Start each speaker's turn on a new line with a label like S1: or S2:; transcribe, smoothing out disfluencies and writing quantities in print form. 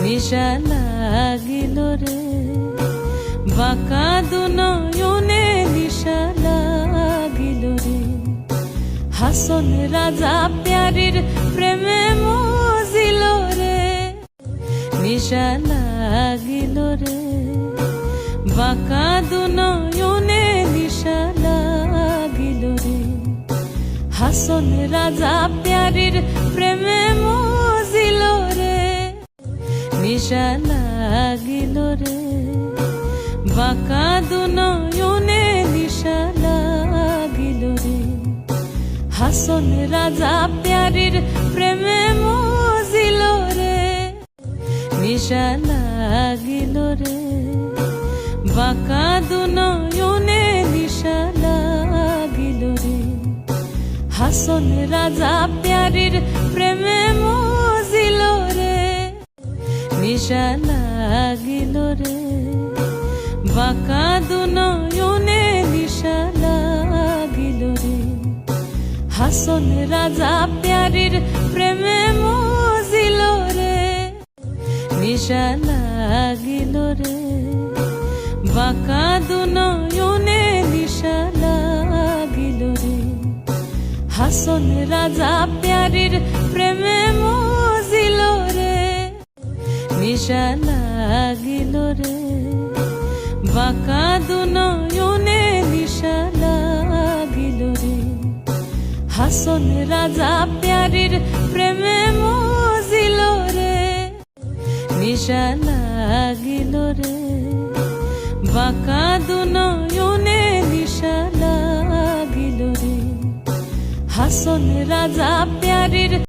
S1: নিশা লাগিল রে বাঁকা দুনয়নে নিশা লাগিল রে হাসন রাজা প্যারির প্রেমে মজিল রে নিশা লাগিল রে বাঁকা দুনয়নে নিশা লাগিল রে হাসন রাজা প্যারির প্রেমে মজিল রে নিশা লাগিল রে বাঁকা দুনয়নে নিশা লাগিল রে হাসন রাজা প্যারির প্রেমে মজিল রে নিশা লাগিল রে বাঁকা দুনয়নে নিশা লাগিল রে হাসন রাজা প্যারির প্রেমে মজিল রে নিশা লাগিল রে বাঁকা দুনয়নে নিশা লাগিল রে হাসন রাজা প্যারির প্রেমে মজিল রে নিশা লাগিল রে বাঁকা দুনয়নে নিশা লাগিল রে হাসন রাজা প্যারির প্রেমে মজিল রে নিশা লাগিল রে বাঁকা দুনয়নে নিশা লাগিল রে হাসন রাজা প্যারির প্রেমে মজিল রে নিশা লাগিল রে বাঁকা দুনয়নে নিশা লাগিল রে হাসন রাজা প্যারির